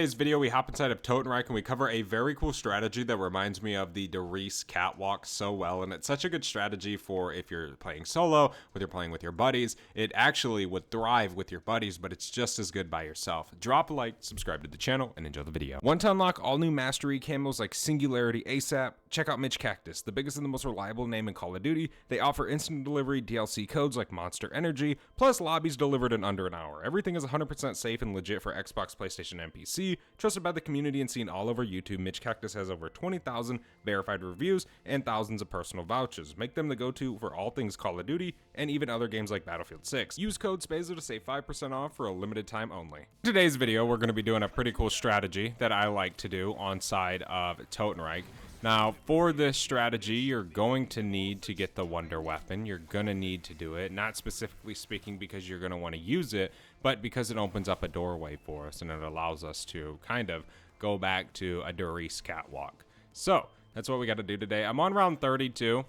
Today's video, we hop inside of Totenreich and we cover a very cool strategy that reminds me of the Doris Catwalk so well, and it's such a good strategy for if you're playing solo, whether you're playing with your buddies. It actually would thrive with your buddies, but it's just as good by yourself. Drop a like, subscribe to the channel, and enjoy the video. Want to unlock all new mastery camos like Singularity ASAP? Check out Mitch Cactus, the biggest and the most reliable name in Call of Duty. They offer instant delivery DLC codes like Monster Energy, plus lobbies delivered in under an hour. Everything is 100% safe and legit for Xbox, PlayStation, and PC. Trusted by the community and seen all over YouTube, Mitch Cactus has over 20,000 verified reviews and thousands of personal vouchers. Make them the go-to for all things Call of Duty and even other games like Battlefield 6. Use code SPAZO to save 5% off for a limited time only. In today's video, we're going to be doing a pretty cool strategy that I like to do on side of Totenreich. Now, for this strategy, you're going to need to get the Wonder Weapon. You're going to need to do it, not specifically speaking because you're going to want to use it, but because it opens up a doorway for us and it allows us to kind of go back to a Doris Catwalk. So, that's what we got to do today. I'm on round 32.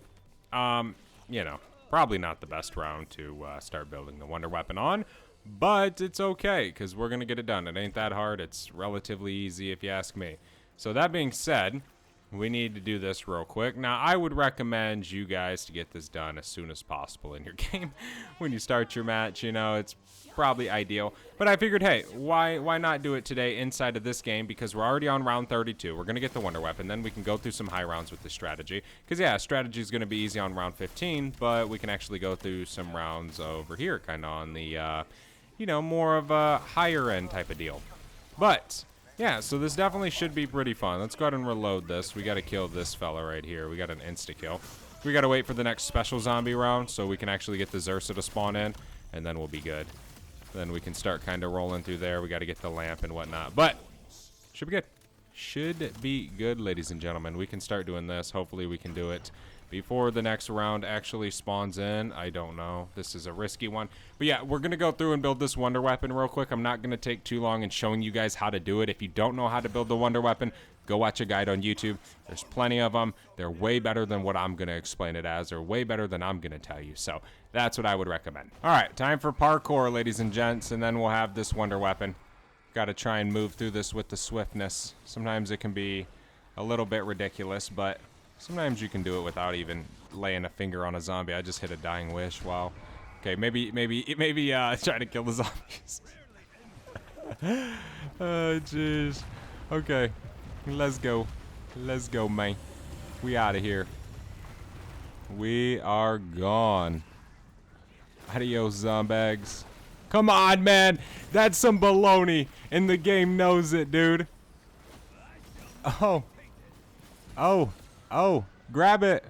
You know, probably not the best round to start building the Wonder Weapon on, but it's okay because we're going to get it done. It ain't that hard. It's relatively easy if you ask me. So, that being said, we need to do this real quick. Now, I would recommend you guys to get this done as soon as possible in your game. When you start your match, you know, it's probably ideal. But I figured, hey, why not do it today inside of this game? Because we're already on round 32. We're going to get the Wonder Weapon. Then we can go through some high rounds with this strategy. Because, yeah, strategy is going to be easy on round 15. But we can actually go through some rounds over here, kind of on the, you know, more of a higher end type of deal. But yeah, so this definitely should be pretty fun. Let's go ahead and reload this. We got to kill this fella right here. We got an insta-kill. We got to wait for the next special zombie round so we can actually get the Zersa to spawn in, and then we'll be good. Then we can start kind of rolling through there. We got to get the lamp and whatnot, but should be good. Should be good, ladies and gentlemen. We can start doing this. Hopefully we can do it before the next round actually spawns in. I don't know. This is a risky one. But yeah, we're going to go through and build this Wonder Weapon real quick. I'm not going to take too long in showing you guys how to do it. If you don't know how to build the Wonder Weapon, go watch a guide on YouTube. There's plenty of them. They're way better than what I'm going to explain it as, or way better than I'm going to tell you. So that's what I would recommend. All right, time for parkour, ladies and gents, and then we'll have this Wonder Weapon. Got to try and move through this with the swiftness. Sometimes it can be a little bit ridiculous, but sometimes you can do it without even laying a finger on a zombie. I just hit a dying wish. Wow. Okay, maybe try to kill the zombies. Oh, jeez. Okay, let's go. Let's go, man. We out of here. We are gone. Adios, zombags. Come on, man. That's some baloney, and the game knows it, dude. Oh. Oh. Oh, grab it.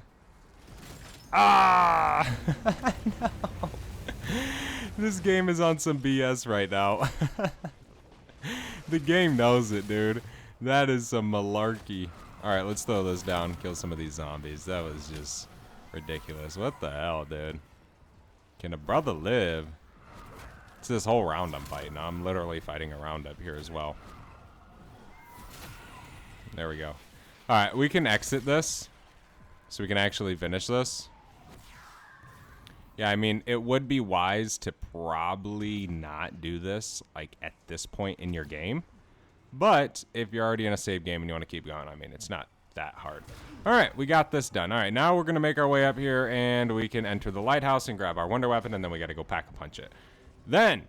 Ah! No. This game is on some BS right now. The game knows it, dude. That is some malarkey. Alright, let's throw this down, kill some of these zombies. That was just ridiculous. What the hell, dude? Can a brother live? It's this whole round I'm fighting. I'm literally fighting a round up here as well. There we go. Alright, we can exit this, so we can actually finish this. Yeah, I mean, it would be wise to probably not do this, like, at this point in your game. But, if you're already in a save game and you want to keep going, I mean, it's not that hard. Alright, we got this done. Alright, now we're going to make our way up here, and we can enter the Lighthouse and grab our Wonder Weapon, and then we got to go pack-a-punch it. Then,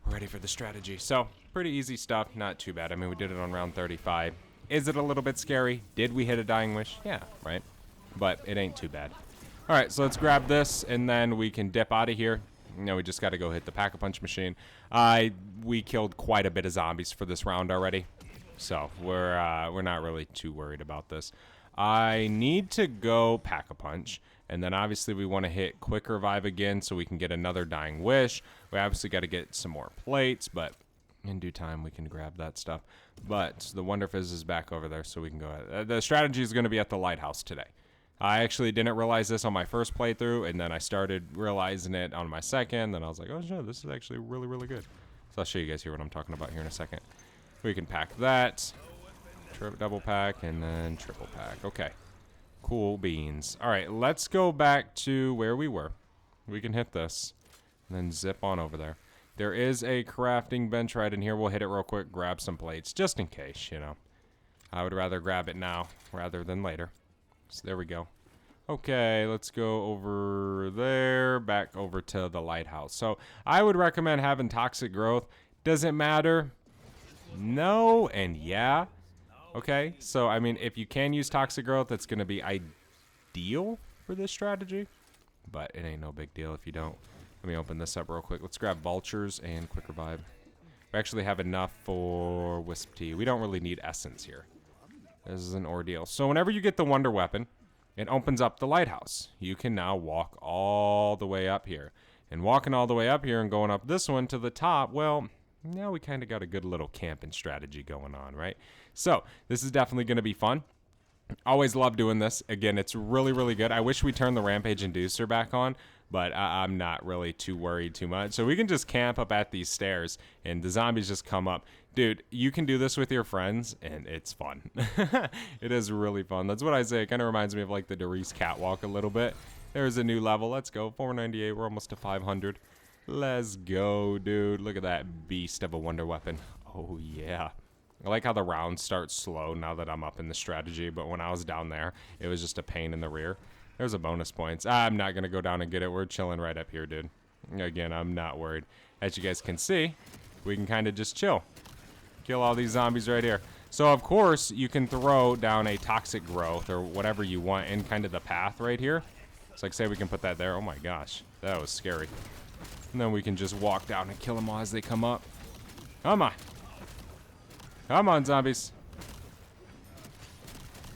we're ready for the strategy. So, pretty easy stuff, not too bad. I mean, we did it on round 35. Is it a little bit scary? Did we hit a dying wish? Yeah, right? But it ain't too bad. All right, so let's grab this, and then we can dip out of here. You know, we just got to go hit the pack-a-punch machine. We killed quite a bit of zombies for this round already, so we're not really too worried about this. I need to go pack-a-punch, and then obviously we want to hit quick revive again so we can get another dying wish. We obviously got to get some more plates, but in due time, we can grab that stuff. But the Wonder Fizz is back over there, so we can go ahead. The strategy is going to be at the Lighthouse today. I actually didn't realize this on my first playthrough, and then I started realizing it on my second. Then I was like, oh, shit, this is actually really, really good. So I'll show you guys here what I'm talking about here in a second. We can pack that. Double pack, and then triple pack. Okay. Cool beans. All right, let's go back to where we were. We can hit this, and then zip on over there. There is a crafting bench right in here. We'll hit it real quick, grab some plates, just in case, you know. I would rather grab it now rather than later. So there we go. Okay, let's go over there, back over to the lighthouse. So I would recommend having toxic growth. Does it matter? No and yeah. Okay, so I mean, if you can use toxic growth, that's going to be ideal for this strategy. But it ain't no big deal if you don't. Let me open this up real quick. Let's grab vultures and quick revive. We actually have enough for wisp tea. We don't really need essence here. This is an ordeal. So whenever you get the wonder weapon, it opens up the lighthouse. You can now walk all the way up here. And walking all the way up here and going up this one to the top, well, now we kind of got a good little camping strategy going on, right? So this is definitely going to be fun. Always love doing this. Again, it's really, really good. I wish we turned the Rampage Inducer back on, but I'm not really too worried too much. So we can just camp up at these stairs, and the zombies just come up. Dude, you can do this with your friends, and it's fun. It is really fun. That's what I say. It kind of reminds me of like the Derice Catwalk a little bit. There's a new level. Let's go. 498. We're almost to 500. Let's go, dude. Look at that beast of a wonder weapon. Oh, yeah. I like how the rounds start slow now that I'm up in the strategy, but when I was down there, it was just a pain in the rear. There's a bonus points. I'm not going to go down and get it. We're chilling right up here, dude. Again, I'm not worried. As you guys can see, we can kind of just chill. Kill all these zombies right here. So, of course, you can throw down a toxic growth or whatever you want in kind of the path right here. So, like, say we can put that there. Oh, my gosh. That was scary. And then we can just walk down and kill them all as they come up. Come on. Come on, zombies.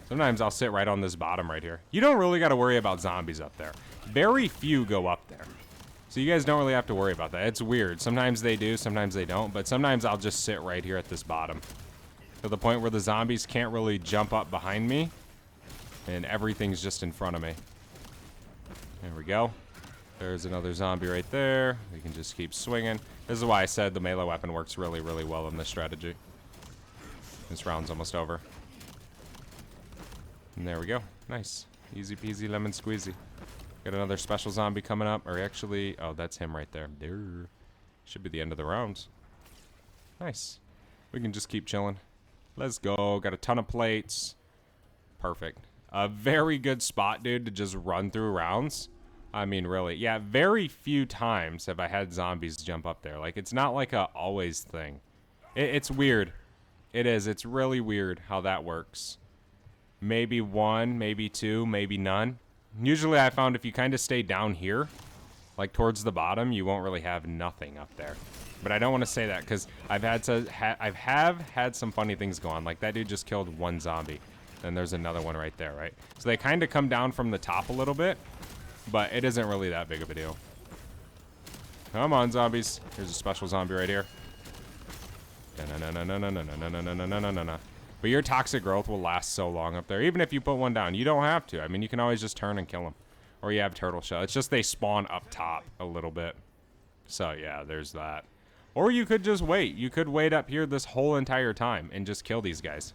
Sometimes I'll sit right on this bottom right here. You don't really got to worry about zombies up there. Very few go up there. So you guys don't really have to worry about that. It's weird. Sometimes they do, sometimes they don't. But sometimes I'll just sit right here at this bottom. To the point where the zombies can't really jump up behind me. And everything's just in front of me. There we go. There's another zombie right there. We can just keep swinging. This is why I said the melee weapon works really, really well in this strategy. This round's almost over. And there we go. Nice. Easy peasy lemon squeezy. Got another special zombie coming up. Or actually, oh, that's him right there. There. Should be the end of the round. Nice. We can just keep chilling. Let's go. Got a ton of plates. Perfect. A very good spot, dude, to just run through rounds. I mean, really. Yeah, very few times have I had zombies jump up there. Like, it's not like a always thing. It's weird. It is. It's really weird how that works. Maybe one, maybe two, maybe none. Usually I found if you kind of stay down here, like towards the bottom, you won't really have nothing up there. But I don't want to say that because I've had some funny things go on. Like that dude just killed one zombie. And there's another one right there, right? So they kind of come down from the top a little bit, but it isn't really that big of a deal. Come on, zombies. Here's a special zombie right here. But your toxic growth will last so long up there. Even if you put one down, you don't have to. I mean, you can always just turn and kill them. Or you have turtle shell. It's just they spawn up top a little bit. So yeah, there's that. Or you could just wait. You could wait up here this whole entire time and just kill these guys.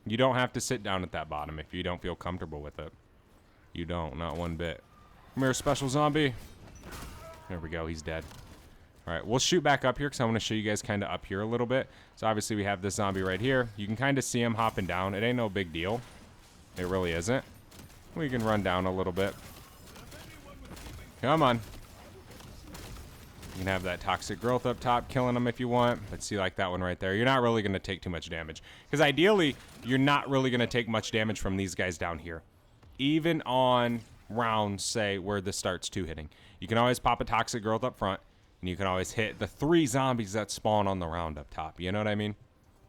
You don't have to sit down at that bottom if you don't feel comfortable with it. You don't, not one bit. Come here, special zombie. There we go, he's dead. All right, we'll shoot back up here because I want to show you guys kind of up here a little bit. So obviously we have this zombie right here. You can kind of see him hopping down. It ain't no big deal. It really isn't. We can run down a little bit. Come on. You can have that toxic growth up top, killing them if you want. But see, like that one right there, you're not really going to take too much damage. Because ideally, you're not really going to take much damage from these guys down here. Even on rounds, say, where this starts two-hitting. You can always pop a toxic growth up front. And you can always hit the 3 zombies that spawn on the round up top. You know what I mean?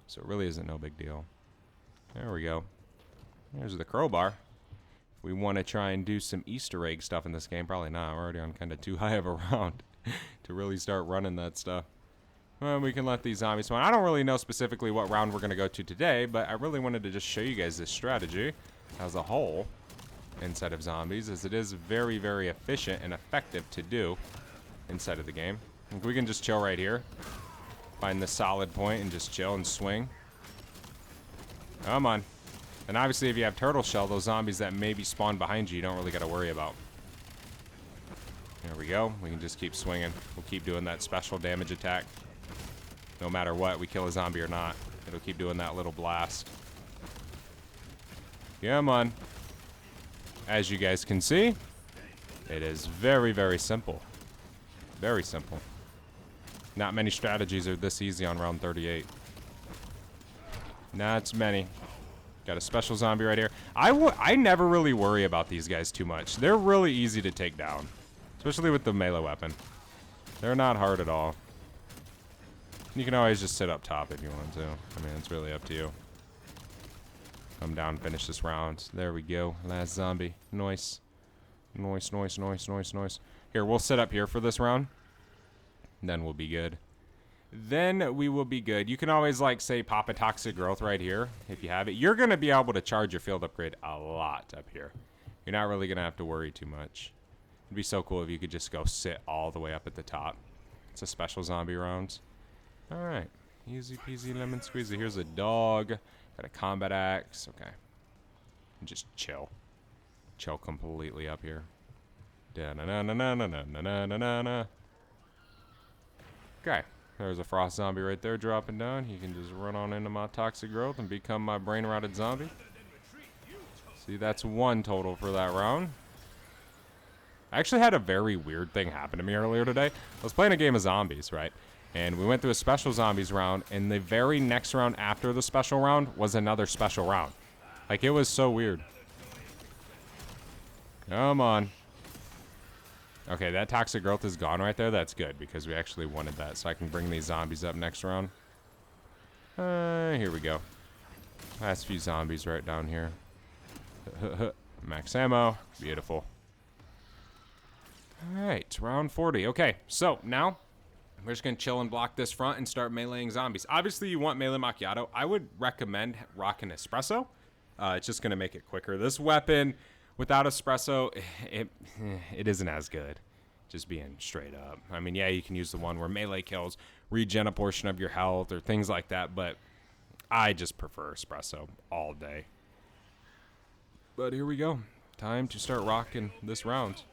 So it really isn't no big deal. There we go. There's the crowbar. If we want to try and do some Easter egg stuff in this game, probably not. We're already on kind of too high of a round to really start running that stuff. Well, we can let these zombies spawn. I don't really know specifically what round we're going to go to today, but I really wanted to just show you guys this strategy as a whole inside of zombies, as it is very, very efficient and effective to do inside of the game. We can just chill right here. Find the solid point and just chill and swing. Come on. And obviously if you have turtle shell, those zombies that maybe spawn behind you, you don't really got to worry about. There we go. We can just keep swinging. We'll keep doing that special damage attack. No matter what, we kill a zombie or not. It'll keep doing that little blast. Come on. As you guys can see, it is very, very simple. Very simple. Not many strategies are this easy on round 38. Not many. Got a special zombie right here. I never really worry about these guys too much. They're really easy to take down. Especially with the melee weapon. They're not hard at all. You can always just sit up top if you want to. I mean, it's really up to you. Come down, finish this round. There we go. Last zombie. Nice. Nice, nice, nice, nice, nice. Here, we'll sit up here for this round. And then we'll be good. Then we will be good. You can always, like, say, pop a toxic growth right here if you have it. You're going to be able to charge your field upgrade a lot up here. You're not really going to have to worry too much. It'd be so cool if you could just go sit all the way up at the top. It's a special zombie round. Alright. Easy peasy lemon squeezy. Here's a dog. Got a combat axe. Okay. And just chill. Chill completely up here. Da-na-na-na-na-na-na-na-na-na. Okay. There's a frost zombie right there dropping down. He can just run on into my toxic growth and become my brain rotted zombie. See, that's 1 total for that round. I actually had a very weird thing happen to me earlier today. I was playing a game of zombies, right? And we went through a special zombies round, and the very next round after the special round was another special round. Like, it was so weird. Come on. Okay, that toxic growth is gone right there. That's good, because we actually wanted that. So I can bring these zombies up next round. Here we go. Last few zombies right down here. Max ammo. Beautiful. Alright, round 40. Okay, so now we're just going to chill and block this front and start meleeing zombies. Obviously, you want melee macchiato. I would recommend rocking espresso. It's just going to make it quicker. This weapon, without espresso, it isn't as good. Just being straight up. I mean, yeah, you can use the one where melee kills, regen a portion of your health, or things like that, but I just prefer espresso all day. But here we go. Time to start rocking this round.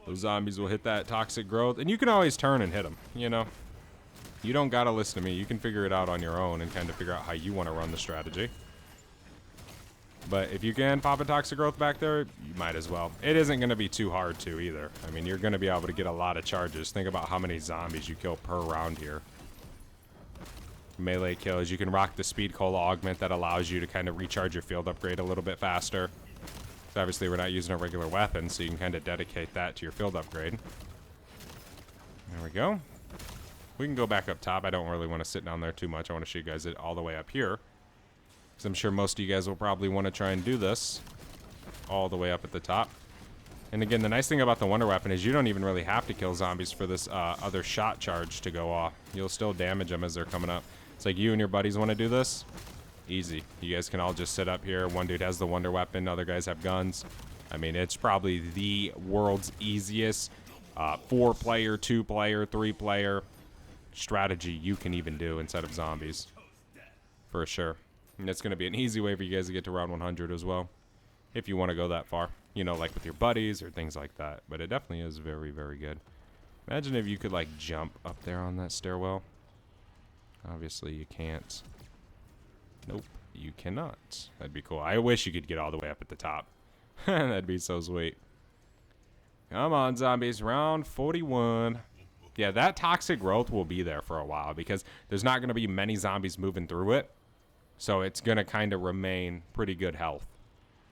Those zombies will hit that toxic growth, and you can always turn and hit them, you know. You don't gotta listen to me. You can figure it out on your own and kind of figure out how you want to run the strategy. But if you can pop a toxic growth back there, you might as well. It isn't going to be too hard to either. I mean, you're going to be able to get a lot of charges. Think about how many zombies you kill per round here. Melee kills. You can rock the speed cola augment that allows you to kind of recharge your field upgrade a little bit faster. So obviously, we're not using a regular weapon, so you can kind of dedicate that to your field upgrade. There we go. We can go back up top. I don't really want to sit down there too much. I want to show you guys it all the way up here. Because I'm sure most of you guys will probably want to try and do this all the way up at the top. And again, the nice thing about the wonder weapon is you don't even really have to kill zombies for this other shot charge to go off. You'll still damage them as they're coming up. It's like you and your buddies want to do this. Easy. You guys can all just sit up here. One dude has the wonder weapon. Other guys have guns. I mean, it's probably the world's easiest 4-player, 2-player, 3-player strategy you can even do instead of zombies. For sure. And it's going to be an easy way for you guys to get to round 100 as well. If you want to go that far. You know, like with your buddies or things like that. But it definitely is very, very good. Imagine if you could, like, jump up there on that stairwell. Obviously, you can't. Nope, you cannot. That'd be cool. I wish you could get all the way up at the top. That'd be so sweet. Come on, zombies. Round 41. Yeah, that toxic growth will be there for a while because there's not going to be many zombies moving through it. So it's going to kind of remain pretty good health.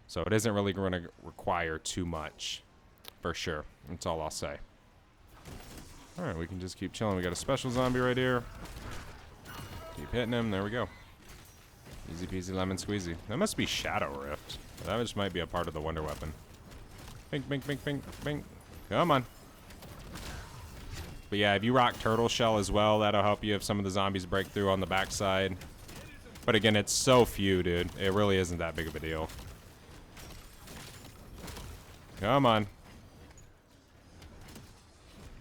So it isn't really going to require too much. For sure. That's all I'll say. Alright, we can just keep chilling. We got a special zombie right here. Keep hitting him. There we go. Easy peasy lemon squeezy. That must be Shadow Rift. That just might be a part of the wonder weapon. Bink, bink, bink, bink, bink. Come on. But yeah, if you rock Turtle Shell as well, that'll help you if some of the zombies break through on the backside. But again, it's so few, dude. It really isn't that big of a deal. Come on.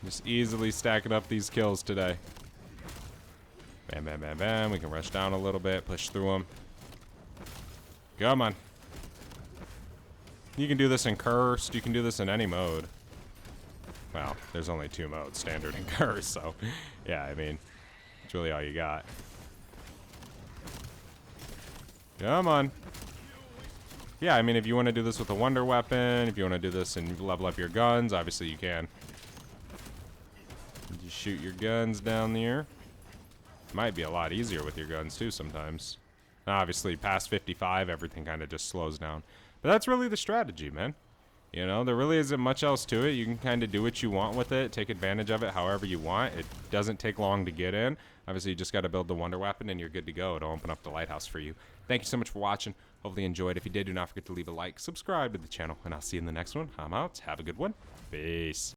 Just easily stacking up these kills today. Bam, bam, bam, bam. We can rush down a little bit, push through them. Come on. You can do this in Cursed. You can do this in any mode. Well, there's only 2 modes, standard and curse, so yeah, I mean, it's really all you got. Come on. Yeah, I mean, if you want to do this with a wonder weapon, if you want to do this and level up your guns, obviously you can. You shoot your guns down there. Might be a lot easier with your guns too sometimes. Obviously, past 55, everything kind of just slows down. But that's really the strategy, man. You know, there really isn't much else to it. You can kind of do what you want with it, take advantage of it however you want. It doesn't take long to get in. Obviously, you just got to build the wonder weapon and you're good to go. It'll open up the lighthouse for you. Thank you so much for watching. Hopefully you enjoyed. If you did, do not forget to leave a like, subscribe to the channel, and I'll see you in the next one. I'm out. Have a good one. Peace.